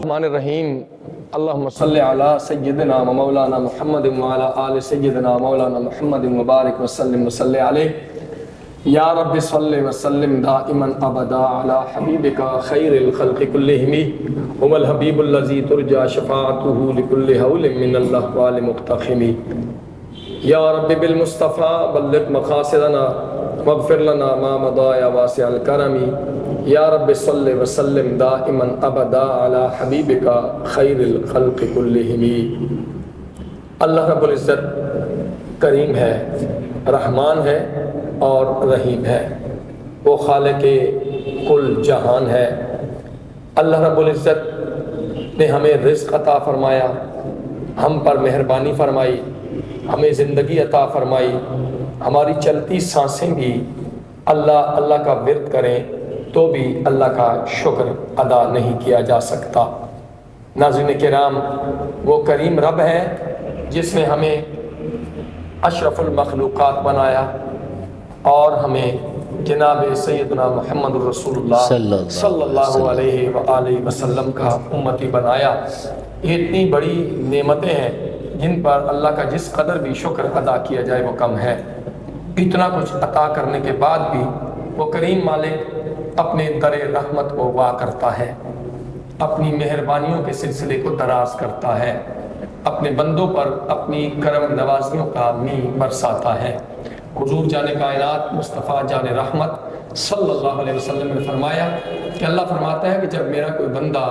الرحمن الرحیم اللہم صلی علی سیدنا و مولانا محمد وعلی آل سیدنا مولانا محمد مبارک وسلم وصلی علیہ یا رب صلی وسلم دائما ابدا علی حبیبک خیر الخلق کلہم هو الحبیب الذی ترجى شفاعته لكل حول من الاحوال مقتحم یا رب بالمصطفیٰ بلغ مقاصدنا واغفر لنا ما مضى یا واسع الکرم یا رب صلی وسلم دائما ابدا علی حبیبک خیر الخلق کلہم۔ اللہ رب العزت کریم ہے، رحمان ہے اور رحیم ہے، وہ خالق کل جہان ہے۔ اللہ رب العزت نے ہمیں رزق عطا فرمایا، ہم پر مہربانی فرمائی، ہمیں زندگی عطا فرمائی، ہماری چلتی سانسیں بھی اللہ کا ورد کریں تو بھی اللہ کا شکر ادا نہیں کیا جا سکتا۔ ناظرین کرام، وہ کریم رب ہے جس نے ہمیں اشرف المخلوقات بنایا اور ہمیں جناب سیدنا محمد الرسول اللہ صلی اللہ علیہ وآلہ وسلم کا امتی بنایا۔ یہ اتنی بڑی نعمتیں ہیں جن پر اللہ کا جس قدر بھی شکر ادا کیا جائے وہ کم ہے۔ اتنا کچھ عطا کرنے کے بعد بھی وہ کریم مالک اپنے در رحمت کو وا کرتا ہے، اپنی مہربانیوں کے سلسلے کو دراز کرتا ہے، اپنے بندوں پر اپنی کرم نوازیوں کا می برساتا ہے۔ حضور جان کائنات مصطفیٰ جان رحمت صلی اللہ علیہ وسلم نے فرمایا کہ اللہ فرماتا ہے کہ جب میرا کوئی بندہ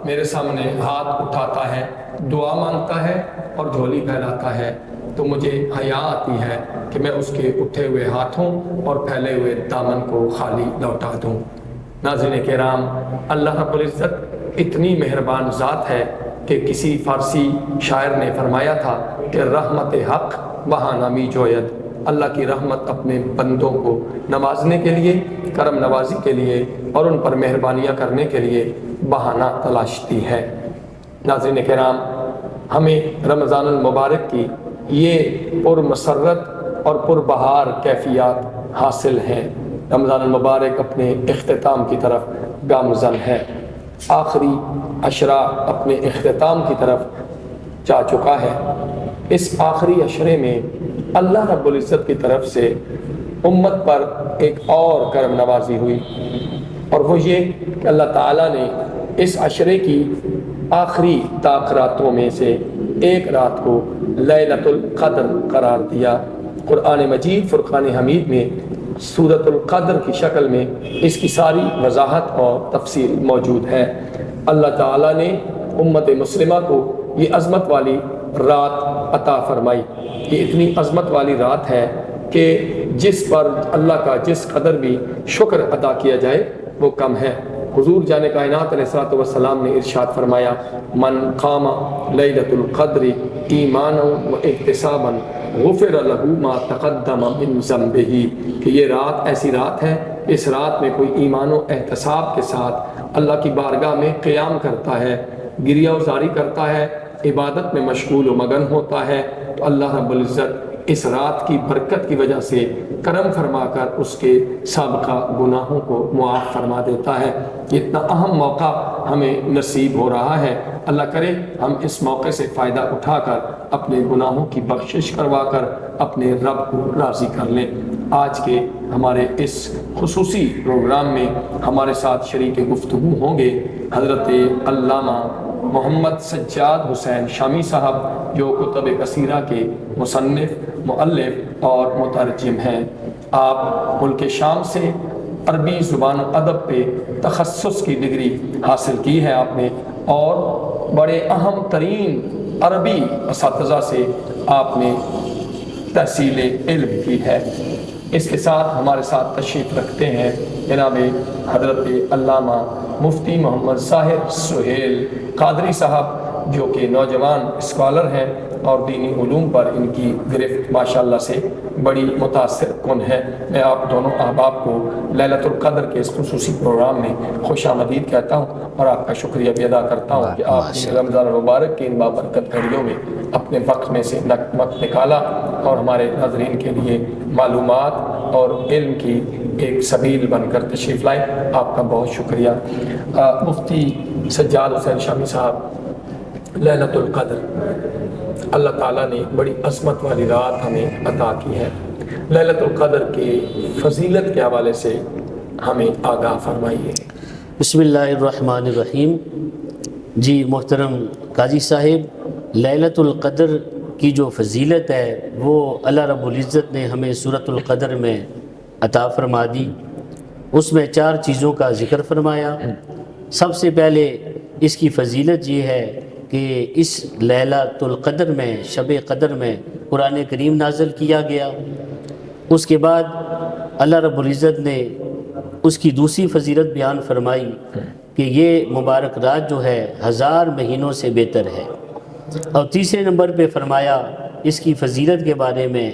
میرے سامنے ہاتھ اٹھاتا ہے، دعا مانگتا ہے اور جھولی پھیلاتا ہے تو مجھے حیا آتی ہے کہ میں اس کے اٹھے ہوئے ہاتھوں اور پھیلے ہوئے دامن کو خالی لوٹا دوں۔ ناظرین کرام، اللہ رب العزت اتنی مہربان ذات ہے کہ کسی فارسی شاعر نے فرمایا تھا کہ رحمت حق بہانہ می جوید، اللہ کی رحمت اپنے بندوں کو نوازنے کے لیے، کرم نوازی کے لیے اور ان پر مہربانیاں کرنے کے لیے بہانہ تلاشتی ہے۔ ناظرین کرام، ہمیں رمضان المبارک کی یہ پر مسرت اور پر بہار کیفیات حاصل ہیں۔ رمضان المبارک اپنے اختتام کی طرف گامزن ہے، آخری عشرہ اپنے اختتام کی طرف جا چکا ہے۔ اس آخری عشرے میں اللہ رب العزت کی طرف سے امت پر ایک اور کرم نوازی ہوئی، اور وہ یہ کہ اللہ تعالیٰ نے اس عشرے کی آخری طاق راتوں میں سے ایک رات کو لیلۃ القدر قرار دیا۔ قرآن مجید فرقان حمید میں سورۃ القدر کی شکل میں اس کی ساری وضاحت اور تفصیل موجود ہے۔ اللہ تعالیٰ نے امت مسلمہ کو یہ عظمت والی رات عطا فرمائی۔ یہ اتنی عظمت والی رات ہے کہ جس پر اللہ کا جس قدر بھی شکر ادا کیا جائے وہ کم ہے۔ حضور جان کائنات علیہ الصلوۃ والسلام نے ارشاد فرمایا، من قام لیلۃ القدر ایمانا و احتسابا غفر له ما تقدم من ذنبہ، کہ یہ رات ایسی رات ہے، اس رات میں کوئی ایمان و احتساب کے ساتھ اللہ کی بارگاہ میں قیام کرتا ہے، گریہ وزاری کرتا ہے، عبادت میں مشغول و مگن ہوتا ہے، تو اللہ رب العزت اس رات کی برکت کی وجہ سے کرم فرما کر اس کے سابقہ گناہوں کو معاف فرما دیتا ہے۔ یہ اتنا اہم موقع ہمیں نصیب ہو رہا ہے، اللہ کرے ہم اس موقع سے فائدہ اٹھا کر اپنے گناہوں کی بخشش کروا کر اپنے رب کو راضی کر لیں۔ آج کے ہمارے اس خصوصی پروگرام میں ہمارے ساتھ شریک گفتگو ہوں گے حضرت علامہ محمد سجاد حسین شامی صاحب، جو کتب کثیرہ کے مصنف، مؤلف اور مترجم ہیں۔ آپ ملک شام سے عربی زبان و ادب پہ تخصص کی ڈگری حاصل کی ہے آپ نے، اور بڑے اہم ترین عربی اساتذہ سے آپ نے تحصیل علم کی ہے۔ اس کے ساتھ ہمارے ساتھ تشریف رکھتے ہیں جناب حضرت علامہ مفتی محمد ظاہر سہیل قادری صاحب، جو کہ نوجوان اسکالر ہیں اور دینی علوم پر ان کی گرفت ماشاءاللہ سے بڑی متاثر کن ہے۔ میں آپ دونوں احباب کو لیلۃ القدر کے اس خصوصی پروگرام میں خوش آمدید کہتا ہوں اور آپ کا شکریہ بھی ادا کرتا ہوں کہ آپ نے رمضان المبارک کی ان بابرکت گھڑیوں میں اپنے وقت میں سے وقت نکالا اور ہمارے ناظرین کے لیے معلومات اور علم کی ایک سبیل بن کر تشریف لائے۔ آپ کا بہت شکریہ۔ مفتی سجاد حسین شامی صاحب، لیلۃ القدر اللہ تعالیٰ نے بڑی عظمت والی رات ہمیں عطا کی ہے۔ لیلۃ القدر کی فضیلت کے حوالے سے ہمیں آگاہ فرمائیے۔ بسم اللہ الرحمن الرحیم۔ جی محترم قاضی صاحب، لیلۃ القدر کی جو فضیلت ہے وہ اللہ رب العزت نے ہمیں سورۃ القدر میں عطا فرما دی۔ اس میں 4 چیزوں کا ذکر فرمایا۔ سب سے پہلے اس کی فضیلت یہ ہے کہ اس لیلۃ القدر میں، شب قدر میں قرآن کریم نازل کیا گیا۔ اس کے بعد اللہ رب العزت نے اس کی دوسری فضیلت بیان فرمائی کہ یہ مبارک رات جو ہے 1000 مہینوں سے بہتر ہے۔ اور تیسرے نمبر پہ فرمایا اس کی فضیلت کے بارے میں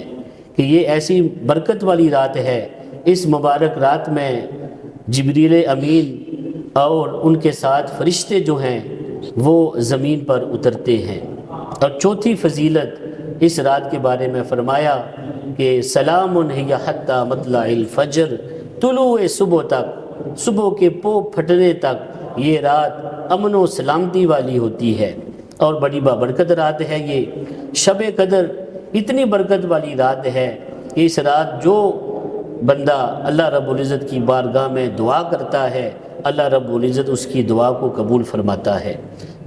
کہ یہ ایسی برکت والی رات ہے، اس مبارک رات میں جبریل امین اور ان کے ساتھ فرشتے جو ہیں وہ زمین پر اترتے ہیں۔ اور چوتھی فضیلت اس رات کے بارے میں فرمایا کہ سلام ہی حتی مطلع الفجر، طلوع صبح تک، صبح کے پو پھٹنے تک یہ رات امن و سلامتی والی ہوتی ہے اور بڑی بابرکت رات ہے۔ یہ شب قدر اتنی برکت والی رات ہے کہ اس رات جو بندہ اللہ رب العزت کی بارگاہ میں دعا کرتا ہے، اللہ رب العزت اس کی دعا کو قبول فرماتا ہے۔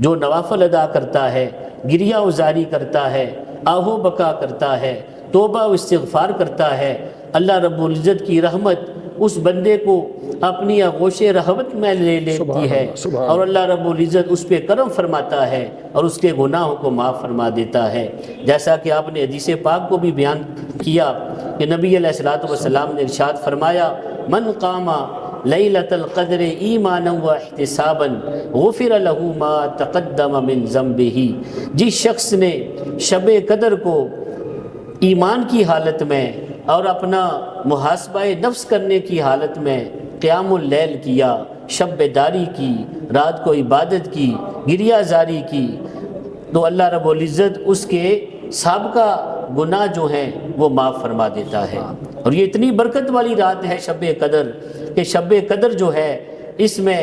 جو نوافل ادا کرتا ہے، گریہ ازاری کرتا ہے، آہو بکا کرتا ہے، توبہ و استغفار کرتا ہے، اللہ رب العزت کی رحمت اس بندے کو اپنی آغوش رحمت میں لے لیتی ہے اور اللہ رب العزت اس پہ کرم فرماتا ہے اور اس کے گناہوں کو معاف فرما دیتا ہے۔ جیسا کہ آپ نے حدیث پاک کو بھی بیان کیا کہ نبی علیہ الصلوۃ والسلام نے ارشاد فرمایا، من قام لیلۃ القدر ایمانا و احتسابا غفر له ما تقدم من ذنبہ۔ جس شخص نے شب قدر کو ایمان کی حالت میں اور اپنا محاسبہ نفس کرنے کی حالت میں قیام اللیل کیا، شب بیداری کی، رات کو عبادت کی، گریہ زاری کی، تو اللہ رب العزت اس کے سابقہ گناہ جو ہیں وہ معاف فرما دیتا ہے۔ اور یہ اتنی برکت والی رات ہے شب قدر کہ شب قدر جو ہے اس میں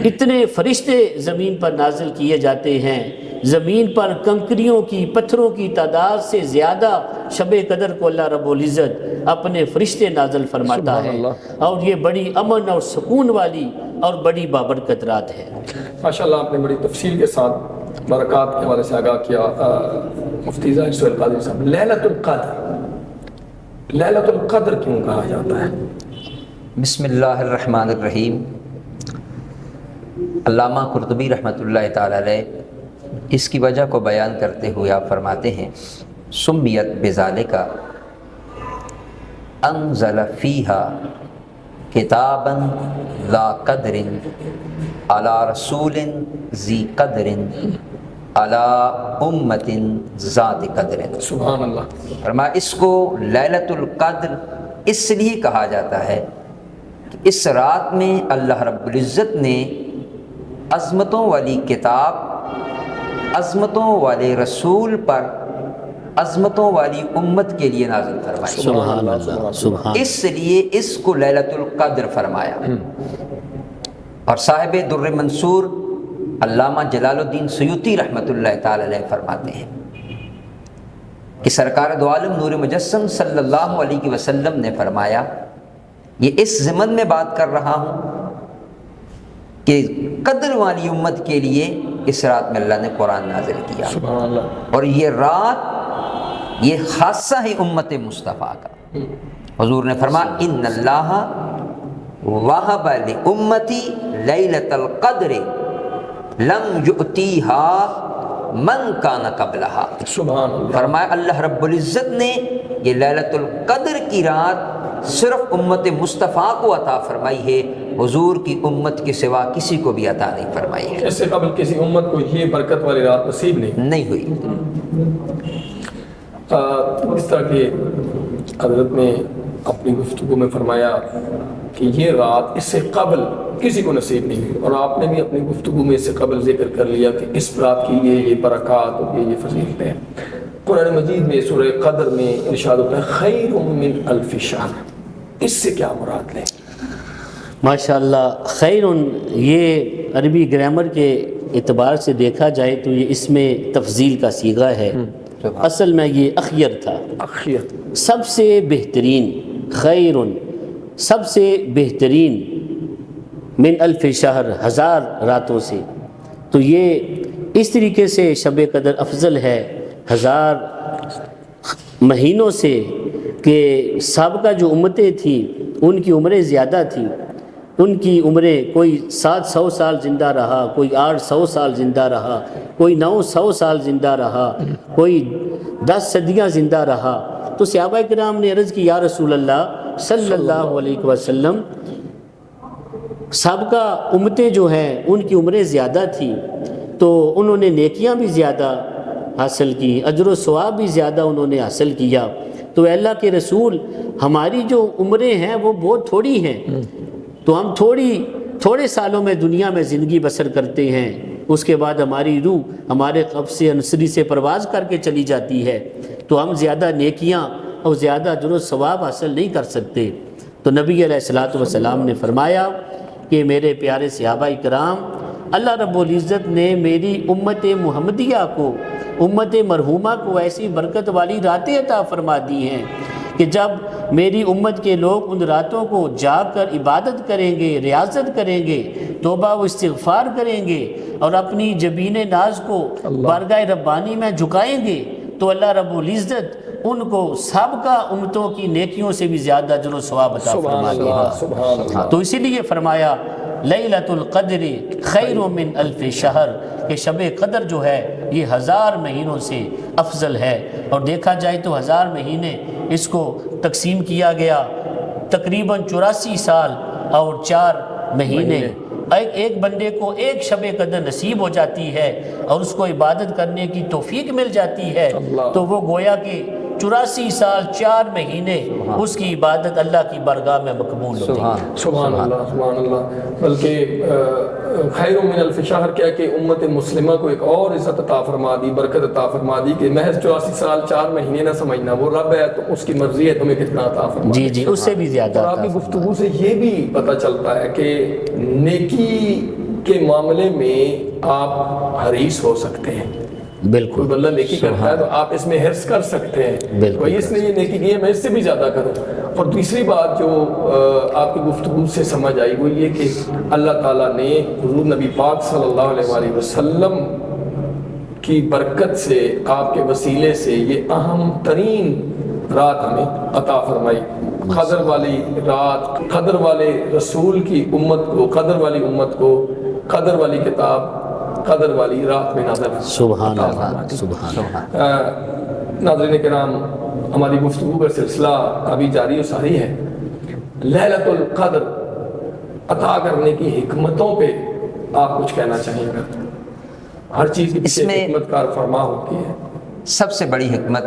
اتنے فرشتے زمین پر نازل کیے جاتے ہیں، زمین پر کنکریوں کی، پتھروں کی تعداد سے زیادہ شب قدر کو اللہ رب العزت اپنے فرشتے نازل فرماتا ہے، اور یہ بڑی امن اور سکون والی اور بڑی بابرکت رات ہے۔ ماشاءاللہ آپ نے بڑی تفصیل کے ساتھ برکات کے حوالے سے آگاہ کیا۔ مفتی ظاہر سہیل قاضی صاحب، لیلۃ القدر، لیلۃ القدر کیوں کہا جاتا ہے؟ بسم اللہ الرحمن الرحیم۔ علامہ قرطبی رحمۃ اللہ تعالی علیہ اس کی وجہ کو بیان کرتے ہوئے آپ فرماتے ہیں، سمیت بذالک انزل فیہا کتابا ذا قدر علی رسول ذی قدر علی امت ذات قدر۔ سبحان اللہ۔ فرمایا اس کو لیلۃ القدر اس لیے کہا جاتا ہے کہ اس رات میں اللہ رب العزت نے عظمتوں والی کتاب، عظمتوں والے رسول پر، عظمتوں والی امت کے لیے نازل فرمائی۔ سبحان اللہ، سبحان۔ اس لیے اس کو لیلۃ القدر فرمایا۔ اور صاحب در منصور علامہ جلال الدین سیوطی رحمۃ اللہ تعالی علیہ فرماتے ہیں کہ سرکار دو عالم نور مجسم صلی اللہ علیہ وسلم نے فرمایا، یہ اس ضمن میں بات کر رہا ہوں کہ قدر والی امت کے لیے اس رات میں اللہ نے قرآن نازل کیا، سبحان اللہ۔ اور یہ رات یہ خاصہ ہے امت مصطفیٰ کا۔ حضور نے فرمایا، ان اللہ وہب لامتی لیلۃ القدر لم یؤتیہا من کان قبلہا۔ سبحان اللہ۔ فرمایا اللہ رب العزت نے یہ لیلۃ القدر کی رات صرف امت مصطفیٰ کو عطا فرمائی ہے، حضور کی امت کے سوا کسی کو بھی عطا نہیں فرمائی ہے۔ اس سے قبل کسی امت کو یہ برکت والی رات نصیب نہیں ہوئی۔ اس طرح کہ حضرت نے اپنی گفتگو میں فرمایا کہ یہ رات اس سے قبل کسی کو نصیب نہیں ہوئی، اور آپ نے بھی اپنی گفتگو میں اس سے قبل ذکر کر لیا کہ اس رات کی یہ برکات اور یہ فضیلتیں ہیں۔ قرآن مجید میں سورہ قدر میں ارشاد ہوتا ہے خیر من الف شہر، اس سے کیا مراد لیں؟ ماشاءاللہ، خیر یہ عربی گرامر کے اعتبار سے دیکھا جائے تو یہ اس میں تفضیل کا صیغہ ہے، اصل میں یہ اخیر تھا، اخیر سب سے بہترین، خیر سب سے بہترین، من الف شہر ہزار راتوں سے، تو یہ اس طریقے سے شب قدر افضل ہے ہزار مہینوں سے کہ سابقہ جو امتیں تھیں ان کی عمریں زیادہ تھیں، ان کی عمریں کوئی 700 سال زندہ رہا، کوئی 800 سال زندہ رہا، کوئی 900 سال زندہ رہا، کوئی 10 صدیاں زندہ رہا۔ تو صحابہ کرام نے عرض کی یا رسول اللہ صلی اللہ علیہ وسلم، سابقہ امتیں جو ہیں ان کی عمریں زیادہ تھیں تو انہوں نے نیکیاں بھی زیادہ حاصل کی، اجر و ثواب بھی زیادہ انہوں نے حاصل کیا، تو اے اللہ کے رسول ہماری جو عمریں ہیں وہ بہت تھوڑی ہیں، تو ہم تھوڑے سالوں میں دنیا میں زندگی بسر کرتے ہیں، اس کے بعد ہماری روح ہمارے قبض سے انصری سے پرواز کر کے چلی جاتی ہے، تو ہم زیادہ نیکیاں اور زیادہ اجر و ثواب حاصل نہیں کر سکتے۔ تو نبی علیہ الصلوۃ والسلام نے فرمایا کہ میرے پیارے صحابہ کرام، اللہ رب العزت نے میری امت محمدیہ کو، امت مرحومہ کو ایسی برکت والی راتیں عطا فرما دی ہیں کہ جب میری امت کے لوگ ان راتوں کو جا کر عبادت کریں گے، ریاضت کریں گے، توبہ و استغفار کریں گے اور اپنی جبین ناز کو بارگاہ ربانی میں جھکائیں گے، تو اللہ رب العزت ان کو سابقہ امتوں کی نیکیوں سے بھی زیادہ اجر و ثواب عطا فرما دے گا۔ سبحان اللہ۔ تو اسی لیے فرمایا لیلۃ القدر خیر من الف شہر، کہ شب قدر جو ہے یہ 1000 مہینوں سے افضل ہے، اور دیکھا جائے تو 1000 مہینے اس کو تقسیم کیا گیا تقریباً 84 سال اور 4 مہینے، ایک بندے کو ایک شب قدر نصیب ہو جاتی ہے اور اس کو عبادت کرنے کی توفیق مل جاتی ہے، تو وہ گویا کہ 84 سال 4 مہینے اس کی عبادت اللہ کی بارگاہ میں مقبول ہوتی ہے۔ سبحان اللہ، سبحان اللہ۔ بلکہ خیر من الف شہر کہہ کے امت مسلمہ کو ایک اور عزت عطا فرما دی، برکت عطا فرما دی کہ محض 84 سال 4 مہینے نہ سمجھنا، وہ رب ہے تو اس کی مرضی ہے تمہیں کتنا عطا فرما۔ جی جی، اس سے بھی زیادہ۔ اور آپ کی گفتگو سے یہ بھی پتہ چلتا ہے کہ نیکی کے معاملے میں آپ حریص ہو سکتے ہیں۔ بالکل، کوئی بندہ نیکی کرتا ہے تو آپ اس میں حرص کر سکتے ہیں، کوئی اس نے یہ نیکی کی ہے میں اس سے بھی زیادہ کروں۔ اور دوسری بات جو آپ کی گفتگو سے سمجھ آئی وہ یہ کہ اللہ تعالیٰ نے حضور نبی پاک صلی اللہ علیہ وآلہ وسلم کی برکت سے، آپ کے وسیلے سے یہ اہم ترین رات ہمیں عطا فرمائی، قدر والی رات، قدر والے رسول کی امت کو، قدر والی امت کو قدر والی کتاب، قدر والی رات میں نازل سبحان اللہ، سبحان اللہ۔ ناظرین کرام، ہماری گفتگو کا سلسلہ ابھی جاری و ساری ہے۔ لیلۃ القدر عطا کرنے کی حکمتوں پہ آپ کچھ کہنا چاہیں گے؟ ہر چیز کی پیچھے حکمت کار فرما ہوتی ہے۔ سب سے بڑی حکمت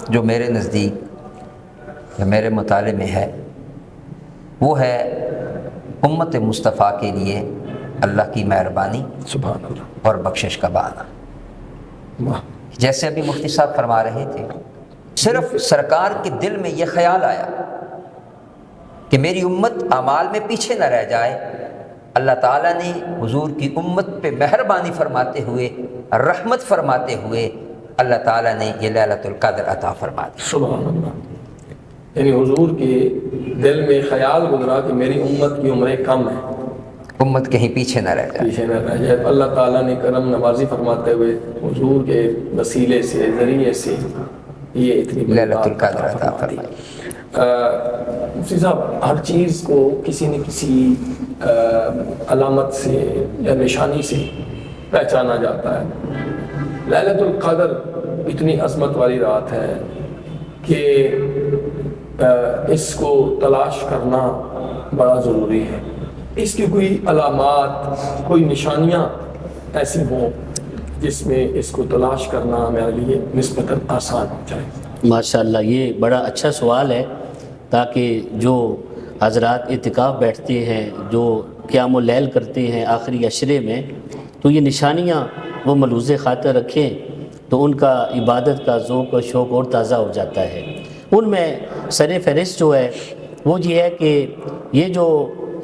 جو میرے نزدیک یا میرے مطالعے میں ہے وہ ہے امت مصطفیٰ کے لیے اللہ کی مہربانی سبحان اللہ اور بخشش کا بہانہ۔ واہ، جیسے ابھی مفتی صاحب فرما رہے تھے، صرف سرکار کے دل میں یہ خیال آیا کہ میری امت اعمال میں پیچھے نہ رہ جائے، اللہ تعالیٰ نے حضور کی امت پہ مہربانی فرماتے ہوئے، رحمت فرماتے ہوئے اللہ تعالیٰ نے یہ لیلۃ القدر عطا فرما دی۔ سبحان اللہ۔ یعنی حضور کے دل میں خیال گزرا کہ میری امت کی عمریں کم ہیں، امت کہیں پیچھے نہ رہ جائے۔ پیچھے نہ رہ جائے۔ اللہ تعالیٰ نے کرم نوازی فرماتے ہوئے حضور کے وسیلے سے، ذریعے سے یہ اتنی بڑی لیلۃ بات القدر عطا فرما دی۔ فرمائی۔ مفتی صاحب، ہر چیز کو کسی نہ کسی علامت سے یا نشانی سے پہچانا جاتا ہے۔ لیلۃ القدر اتنی عظمت والی رات ہے کہ اس کو تلاش کرنا بڑا ضروری ہے۔ اس کی کوئی علامات، کوئی نشانیاں ایسی ہوں جس میں اس کو تلاش کرنا ہمارے لیے نسبتاً آسان ہو جائے؟ ماشاءاللہ، یہ بڑا اچھا سوال ہے، تاکہ جو حضرات اعتکاف بیٹھتے ہیں، جو قیام اللیل کرتے ہیں آخری عشرے میں، تو یہ نشانیاں وہ ملحوظ خاطر رکھیں تو ان کا عبادت کا ذوق و شوق اور تازہ ہو جاتا ہے۔ ان میں سر فہرست جو ہے وہ یہ ہے کہ یہ جو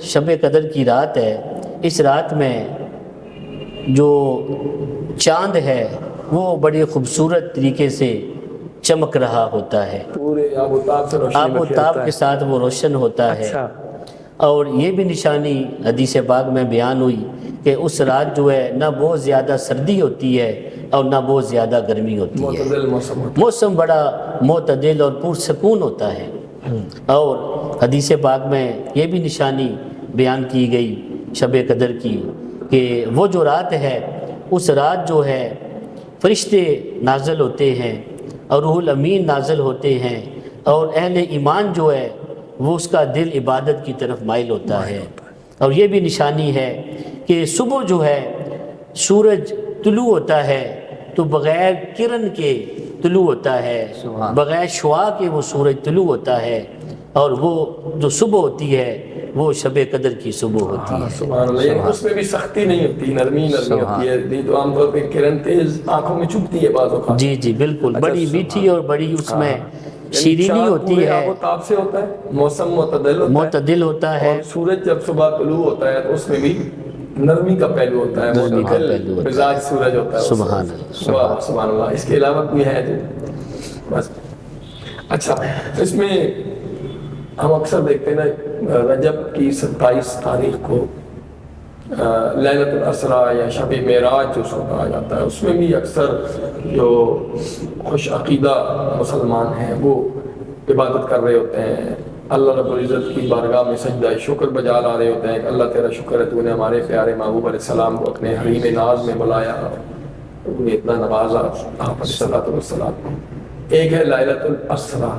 شب قدر کی رات ہے اس رات میں جو چاند ہے وہ بڑی خوبصورت طریقے سے چمک رہا ہوتا ہے، پورے آب و تاب سے روشنی آب و میں کھیلتا تاب ہے۔ کے ساتھ وہ روشن ہوتا ہے۔ اچھا، اور یہ بھی نشانی حدیث پاک میں بیان ہوئی کہ اس رات جو ہے نہ بہت زیادہ سردی ہوتی ہے اور نہ بہت زیادہ گرمی ہوتی ہے، معتدل موسم ہوتا موسم بڑا معتدل اور پرسکون ہوتا ہے۔ اور حدیث پاک میں یہ بھی نشانی بیان کی گئی شب قدر کی کہ وہ جو رات ہے اس رات جو ہے فرشتے نازل ہوتے ہیں اور روح الامین نازل ہوتے ہیں، اور اہل ایمان جو ہے وہ اس کا دل عبادت کی طرف مائل ہوتا ہے۔ اور یہ بھی نشانی ہے کہ صبح جو ہے سورج طلوع ہوتا ہے تو بغیر کرن کے طلوع ہوتا ہے، بغیر شعاع کے وہ سورج طلوع ہوتا ہے، اور وہ جو صبح ہوتی ہے وہ شب قدر کی صبح ہوتی ہے۔ سبحان اللہ، یعنی اس میں بھی سختی نہیں ہوتی، نرمی ہوتی ہے، نہیں تو عام طور پہ کرن تیز آنکھوں میں چبھتی ہے بعض اوقات۔ جی جی بالکل، بڑی میٹھی اور بڑی اس میں شیرینی چاند ہوتی پورے ہے، آب و تاب سے ہوتا ہے، موسم معتدل ہوتا ہے، معتدل ہوتا ہے، اور سورج جب صبح طلوع ہوتا ہے تو اس میں بھی نرمی کا پہلو ہوتا ہے، نرمی کا معتدل پہلو ہوتا ہے۔ مزاج سورج ہوتا ہے۔ سبحان اللہ، واہ، سبحان اللہ۔ اس کے علاوہ کوئی ہے جو بس؟ اچھا، اس میں ہم اکثر دیکھتے ہیں نا رجب کی 27 تاریخ کو لیلۃ الاسریٰ یا شب معراج جو سو کہا جاتا ہے، اس میں بھی اکثر جو خوش عقیدہ مسلمان ہیں وہ عبادت کر رہے ہوتے ہیں، اللہ رب العزت کی بارگاہ میں سجدہ شکر بجا لا رہے ہوتے ہیں کہ اللہ تیرا شکر ہے تو نے ہمارے پیارے محبوب علیہ السلام کو اپنے حریم ناز میں بلایا، انہیں اتنا نوازا آپ علیہ الصلوۃ والسلام۔ ایک ہے لیلۃ الاسریٰ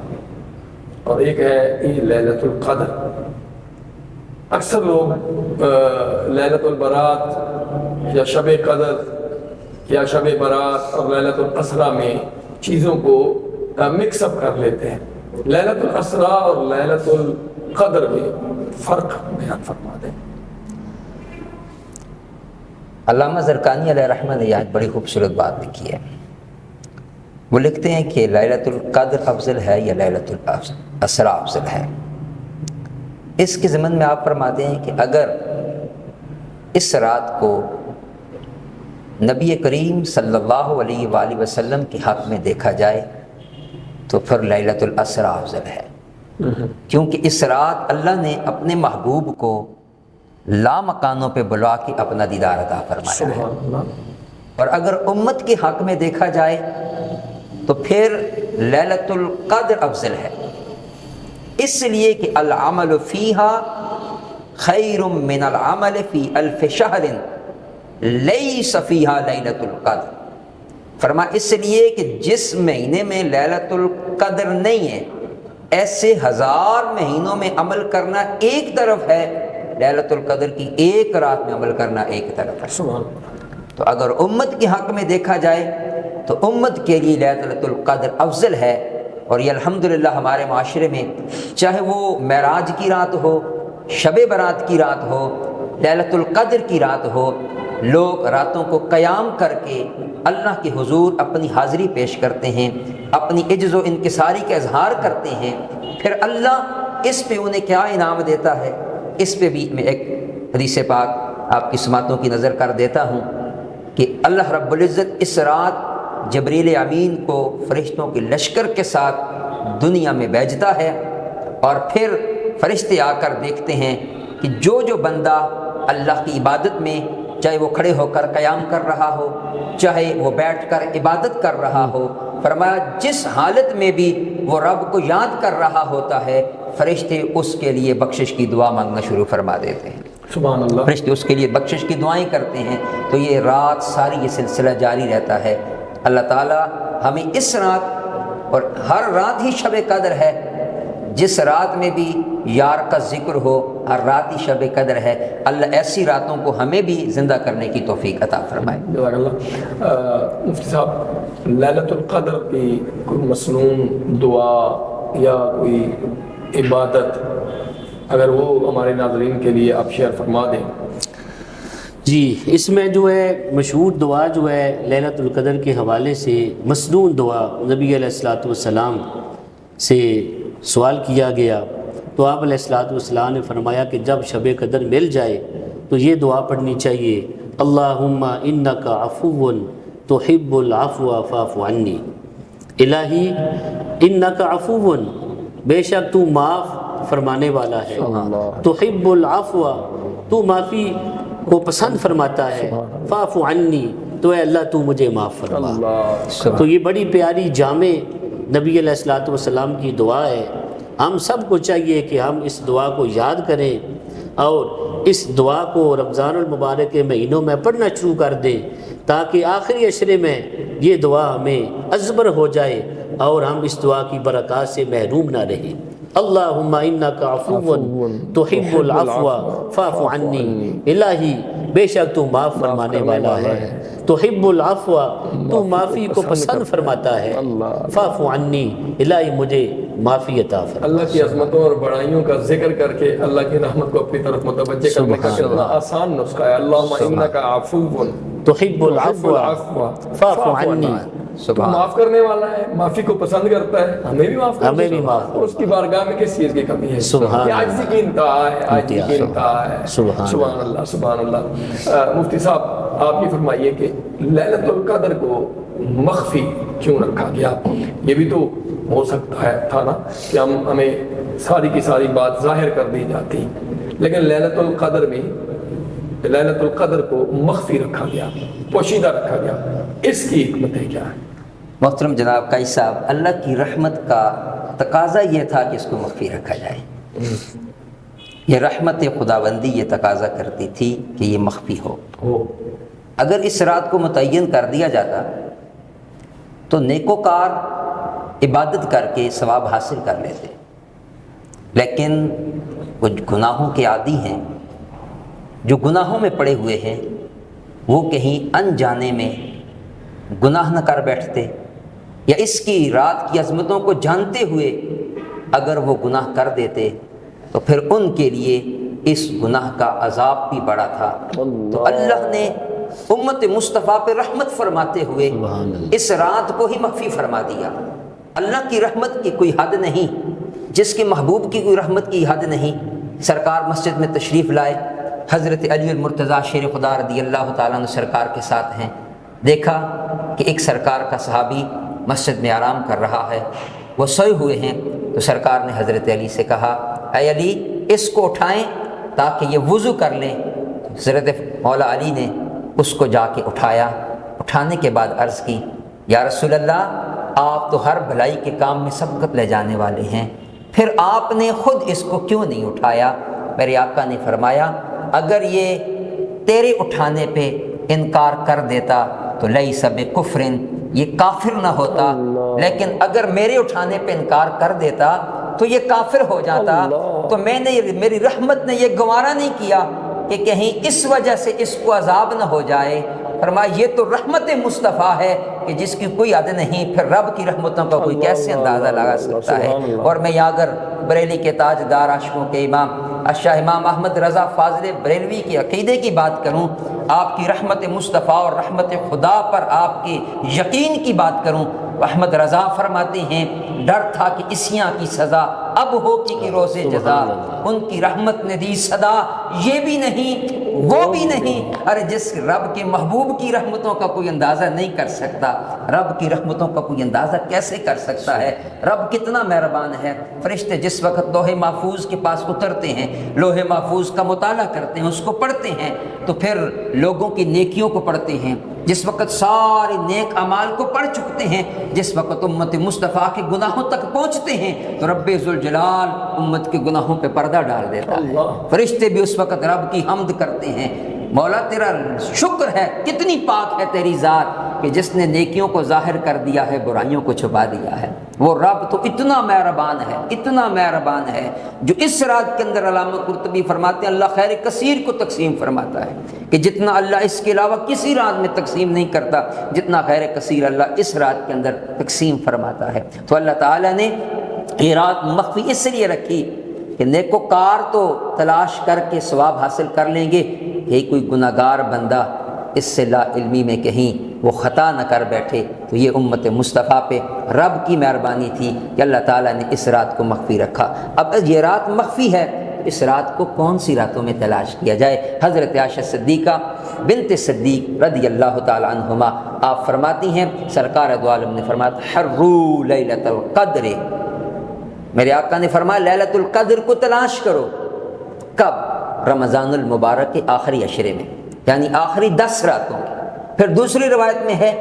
اور ایک ہے لیلۃ القدر۔ اکثر لوگ لیلۃ البرات یا شب قدر یا شب برات اور لیلۃ الاسریٰ میں چیزوں کو مکس اپ کر لیتے ہیں۔ لیلۃ الاسریٰ اور لیلۃ القدر میں فرق بیان فرما دیں۔ علامہ زرقانی علیہ رحمہ نے یہاں ایک بڑی خوبصورت بات لکھی ہے۔ وہ لکھتے ہیں کہ لیلۃ القدر افضل ہے یا لیلۃ الاسریٰ افضل ہے۔ اس کے ضمن میں آپ فرماتے ہیں کہ اگر اس رات کو نبی کریم صلی اللہ علیہ وآلہ وسلم کے حق میں دیکھا جائے تو پھر لیلۃ الاسریٰ افضل ہے، کیونکہ اس رات اللہ نے اپنے محبوب کو لامکانوں پہ بلا کے اپنا دیدار عطا فرمایا ہے۔ اور اگر امت کے حق میں دیکھا جائے تو پھر لیلۃ القدر افضل ہے، اس لیے کہ العمل فیہا خیر من العمل فی الف شہر لیس فیہا لیلۃ القدر۔ فرمایا اس لیے کہ جس مہینے میں لیلۃ القدر نہیں ہے، ایسے 1000 مہینوں میں عمل کرنا ایک طرف ہے، لیلۃ القدر کی ایک رات میں عمل کرنا ایک طرف ہے۔ تو اگر امت کے حق میں دیکھا جائے تو امت کے لیے لیلۃ القدر افضل ہے۔ اور یہ الحمدللہ ہمارے معاشرے میں چاہے وہ معراج کی رات ہو، شب برات کی رات ہو، لیلۃ القدر کی رات ہو، لوگ راتوں کو قیام کر کے اللہ کے حضور اپنی حاضری پیش کرتے ہیں، اپنی عجز و انکساری کا اظہار کرتے ہیں، پھر اللہ اس پہ انہیں کیا انعام دیتا ہے۔ اس پہ بھی میں ایک حدیث پاک آپ کی سماعتوں کی نظر کر دیتا ہوں کہ اللہ رب العزت اس رات جبریل امین کو فرشتوں کے لشکر کے ساتھ دنیا میں بھیجتا ہے، اور پھر فرشتے آ کر دیکھتے ہیں کہ جو بندہ اللہ کی عبادت میں، چاہے وہ کھڑے ہو کر قیام کر رہا ہو، چاہے وہ بیٹھ کر عبادت کر رہا ہو، فرمایا جس حالت میں بھی وہ رب کو یاد کر رہا ہوتا ہے، فرشتے اس کے لیے بخشش کی دعا مانگنا شروع فرما دیتے ہیں۔ سبحان اللہ۔ فرشتے اس کے لیے بخشش کی دعائیں کرتے ہیں۔ تو یہ رات ساری یہ سلسلہ جاری رہتا ہے۔ اللہ تعالی ہمیں اس رات، اور ہر رات ہی شب قدر ہے، جس رات میں بھی یار کا ذکر ہو ہر رات ہی شب قدر ہے۔ اللہ ایسی راتوں کو ہمیں بھی زندہ کرنے کی توفیق عطا فرمائے۔ جزاک اللہ۔ مفتی صاحب، لیلۃ القدر کی کوئی مسنون دعا یا کوئی عبادت اگر وہ ہمارے ناظرین کے لیے آپ شیئر فرما دیں۔ جی، اس میں جو ہے مشہور دعا جو ہے لیلۃ القدر کے حوالے سے مسنون دعا نبی علیہ الصلوۃ والسلام سے سوال کیا گیا، تو آپ علیہ الصلوۃ والسلام نے فرمایا کہ جب شب قدر مل جائے تو یہ دعا پڑھنی چاہیے، اللہم انک عفو تحب العفو فاعف عنی۔ الہی انک عفو، بے شک تو معاف فرمانے والا ہے، تحب العفو، تو معافی کو پسند فرماتا ہے، فاعف عنی، تو اے اللہ تو مجھے معاف فرما۔ تو یہ بڑی پیاری جامع نبی علیہ الصلوۃ والسلام کی دعا ہے۔ ہم سب کو چاہیے کہ ہم اس دعا کو یاد کریں اور اس دعا کو رمضان المبارک کے مہینوں میں پڑھنا شروع کر دیں، تاکہ آخری عشرے میں یہ دعا ہمیں ازبر ہو جائے اور ہم اس دعا کی برکات سے محروم نہ رہیں۔ اللہم انک عفو تحب العفو فاعف عنی، الہی بے شک تو معاف فرمانے والا ہے، تحب العفو، تو معافی کو پسند فرماتا ہے، فاعف عنی، الہی مجھے معافی عطا فرما۔ اللہ کی عظمتوں اور بڑائیوں کا ذکر کر کے اللہ کی رحمت کو اپنی طرف متوجہ کرنے کا کتنا آسان نسخہ ہے۔ اللہم انک عفو تحب العفو فاعف عنی، تو معاف کرنے والا ہے، معافی کو پسند کرتا ہے، ہمیں بھی معاف ہمیں بھی معاف اور اس کی بارگاہ میں کس چیز کی کمی ہے؟ سبحان یہ عاجزی کی انتہا ہے، عاجزی کی انتہا ہے۔ سبحان اللہ، سبحان اللہ۔ مفتی صاحب آپ یہ فرمائیے کہ لیلۃ القدر کو مخفی کیوں رکھا گیا؟ یہ بھی تو ہو سکتا ہے تھا نا کہ ہمیں ساری کی ساری بات ظاہر کر دی جاتی، لیکن لیلۃ القدر میں لیلۃ القدر کو مخفی رکھا گیا، پوشیدہ رکھا گیا، اس کی حکمتیں کیا ہیں؟ محترم جناب قاضی صاحب، اللہ کی رحمت کا تقاضا یہ تھا کہ اس کو مخفی رکھا جائے۔ یہ رحمت خداوندی یہ تقاضا کرتی تھی کہ یہ مخفی ہو۔ اگر اس رات کو متعین کر دیا جاتا تو نیکوکار عبادت کر کے ثواب حاصل کر لیتے، لیکن کچھ گناہوں کے عادی ہیں، جو گناہوں میں پڑے ہوئے ہیں، وہ کہیں انجانے میں گناہ نہ کر بیٹھتے، یا اس کی رات کی عظمتوں کو جانتے ہوئے اگر وہ گناہ کر دیتے تو پھر ان کے لیے اس گناہ کا عذاب بھی بڑا تھا۔ تو اللہ نے امت مصطفیٰ پہ رحمت فرماتے ہوئے اس رات کو ہی مخفی فرما دیا۔ اللہ کی رحمت کی کوئی حد نہیں، جس کے محبوب کی کوئی رحمت کی حد نہیں۔ سرکار مسجد میں تشریف لائے، حضرت علی المرتضیٰ شیر خدا رضی اللہ تعالیٰ عنہ سرکار کے ساتھ ہیں، دیکھا کہ ایک سرکار کا صحابی مسجد میں آرام کر رہا ہے، وہ سوئے ہوئے ہیں، تو سرکار نے حضرت علی سے کہا، اے علی اس کو اٹھائیں تاکہ یہ وضو کر لیں۔ حضرت مولا علی نے اس کو جا کے اٹھایا، اٹھانے کے بعد عرض کی، یا رسول اللہ آپ تو ہر بھلائی کے کام میں سبقت لے جانے والے ہیں، پھر آپ نے خود اس کو کیوں نہیں اٹھایا؟ میرے آقا نے فرمایا، اگر یہ تیرے اٹھانے پہ انکار کر دیتا تو لیس بکفرن، یہ کافر نہ ہوتا، لیکن اگر میرے اٹھانے پہ انکار کر دیتا تو یہ کافر ہو جاتا۔ تو میری رحمت نے یہ گوارا نہیں کیا کہ کہیں اس وجہ سے اس کو عذاب نہ ہو جائے۔ فرمایا یہ تو رحمت مصطفیٰ ہے کہ جس کی کوئی حد نہیں، پھر رب کی رحمتوں کا کوئی کیسے اندازہ لگا سکتا ہے۔ اور میں یہاں اگر بریلی کے تاجدار عاشقوں کے امام شاہ امام احمد رضا فاضل بریلوی کے عقیدے کی بات کروں، آپ کی رحمت مصطفیٰ اور رحمت خدا پر آپ کے یقین کی بات کروں، احمد رضا فرماتے ہیں، ڈر تھا کہ اسیاں کی سزا اب ہوگی کہ روز جزا، ان کی رحمت نے دی صدا، یہ بھی نہیں وہ بھی نہیں۔ ارے جس رب کے محبوب کی رحمتوں کا کوئی اندازہ نہیں کر سکتا، رب کی رحمتوں کا کوئی اندازہ کیسے کر سکتا ہے؟ رب کتنا مہربان ہے۔ فرشتے جس وقت لوح محفوظ کے پاس اترتے ہیں، لوح محفوظ کا مطالعہ کرتے ہیں، اس کو پڑھتے ہیں، تو پھر لوگوں کی نیکیوں کو پڑھتے ہیں۔ جس وقت سارے نیک اعمال کو پڑھ چکتے ہیں، جس وقت امت مصطفیٰ کے گناہوں تک پہنچتے ہیں، تو رب ذوالجلال امت کے گناہوں پہ پردہ ڈال دیتا ہے۔ فرشتے بھی اس وقت رب کی حمد کرتے ہیں، مولا تیرا شکر ہے، کتنی پاک ہے تیری ذات کہ جس نے نیکیوں کو ظاہر کر دیا ہے، برائیوں کو چھپا دیا ہے۔ وہ رب تو اتنا مہربان ہے، اتنا مہربان ہے، جو اس رات کے اندر علامہ قرطبی فرماتے ہیں اللہ خیر کثیر کو تقسیم فرماتا ہے، کہ جتنا اللہ اس کے علاوہ کسی رات میں تقسیم نہیں کرتا، جتنا خیر کثیر اللہ اس رات کے اندر تقسیم فرماتا ہے۔ تو اللہ تعالیٰ نے یہ رات مخفی اس لیے رکھی کہ نیکوکار تو تلاش کر کے ثواب حاصل کر لیں گے، کہ کوئی گناہ گار بندہ اس سے لا علمی میں کہیں وہ خطا نہ کر بیٹھے۔ تو یہ امت مصطفیٰ پہ رب کی مہربانی تھی کہ اللہ تعالیٰ نے اس رات کو مخفی رکھا۔ اب یہ رات مخفی ہے، اس رات کو کون سی راتوں میں تلاش کیا جائے؟ حضرت عائشہ صدیقہ بنت صدیق رضی اللہ تعالی عنہما آپ فرماتی ہیں، سرکار دو عالم نے فرمایا حرو لیلۃ القدر، میرے آقا نے فرمایا لیلۃ القدر کو تلاش کرو۔ کب؟ رمضان المبارک کے آخری عشرے میں، یعنی آخری 10 راتوں میں۔ پھر دوسری روایت میں ہے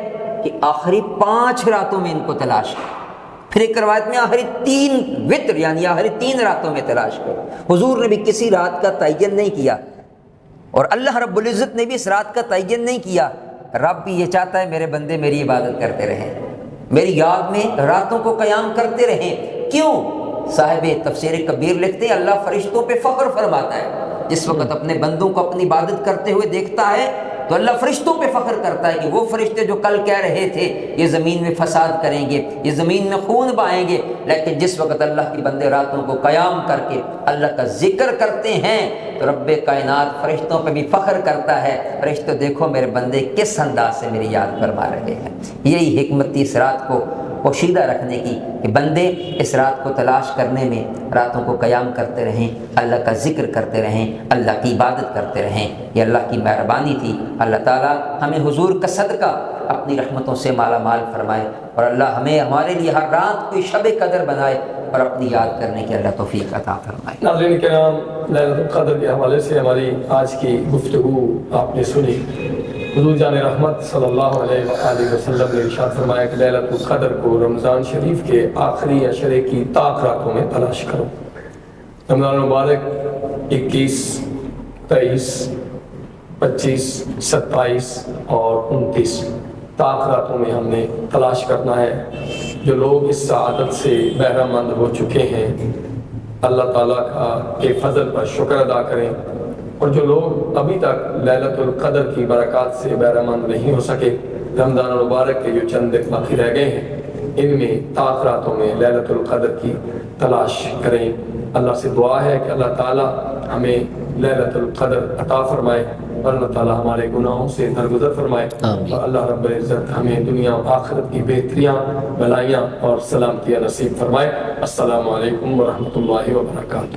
کہ آخری 5 راتوں میں ان کو تلاش کرو، پھر ایک روایت میں آخری 3 وتر یعنی آخری 3 راتوں میں تلاش کرو۔ حضور نے بھی کسی رات کا تعین نہیں کیا، اور اللہ رب العزت نے بھی اس رات کا تعین نہیں کیا۔ رب بھی یہ چاہتا ہے میرے بندے میری عبادت کرتے رہیں، میری یاد میں راتوں کو قیام کرتے رہیں۔ کیوں؟ صاحب تفسیر کبیر لکھتے ہیں اللہ فرشتوں پہ فخر فرماتا ہے، جس وقت اپنے بندوں کو اپنی عبادت کرتے ہوئے دیکھتا ہے تو اللہ فرشتوں پہ فخر کرتا ہے کہ وہ فرشتے جو کل کہہ رہے تھے یہ زمین میں فساد کریں گے، یہ زمین میں خون بہائیں گے، لیکن جس وقت اللہ کے بندے راتوں کو قیام کر کے اللہ کا ذکر کرتے ہیں تو رب کائنات فرشتوں پہ بھی فخر کرتا ہے، فرشتوں دیکھو میرے بندے کس انداز سے میری یاد فرما رہے ہیں۔ یہی حکمت تھی اس رات کو پوشیدہ رکھنے کی کہ بندے اس رات کو تلاش کرنے میں راتوں کو قیام کرتے رہیں، اللہ کا ذکر کرتے رہیں، اللہ کی عبادت کرتے رہیں۔ یہ اللہ کی مہربانی تھی۔ اللہ تعالیٰ ہمیں حضور کا صدقہ اپنی رحمتوں سے مالا مال فرمائے، اور اللہ ہمیں ہمارے لیے ہر رات کوئی شب قدر بنائے اور اپنی یاد کرنے کی اللہ توفیق عطا فرمائے۔ ناظرین کرام، لیلۃ القدر کے حوالے سے ہماری آج کی گفتگو آپ نے سنی۔ حضور جان رحمت صلی اللہ علیہ وآلہ وسلم نے ارشاد فرمایا کہ لیلۃ القدر کو رمضان شریف کے آخری عشرے کی طاق راتوں میں تلاش کرو۔ رمضان مبارک 21، 23، 25، 27 اور 29 طاق راتوں میں ہم نے تلاش کرنا ہے۔ جو لوگ اس سعادت سے بہرہ مند ہو چکے ہیں اللہ تعالیٰ کے فضل پر شکر ادا کریں، اور جو لوگ ابھی تک لیلۃ القدر کی برکات سے بہرہ مند نہیں ہو سکے، رمضان المبارک کے جو چند دن باقی رہ گئے ہیں ان میں طاق راتوں میں لیلۃ القدر کی تلاش کریں۔ اللہ سے دعا ہے کہ اللہ تعالیٰ ہمیں لیلۃ القدر عطا فرمائے، اور اللہ تعالیٰ ہمارے گناہوں سے درگزر فرمائے، اور اللہ رب العزت ہمیں دنیا و آخرت کی بہتریاں، بھلائیاں اور سلامتیاں نصیب فرمائے۔ السلام علیکم ورحمۃ اللہ وبرکاتہ۔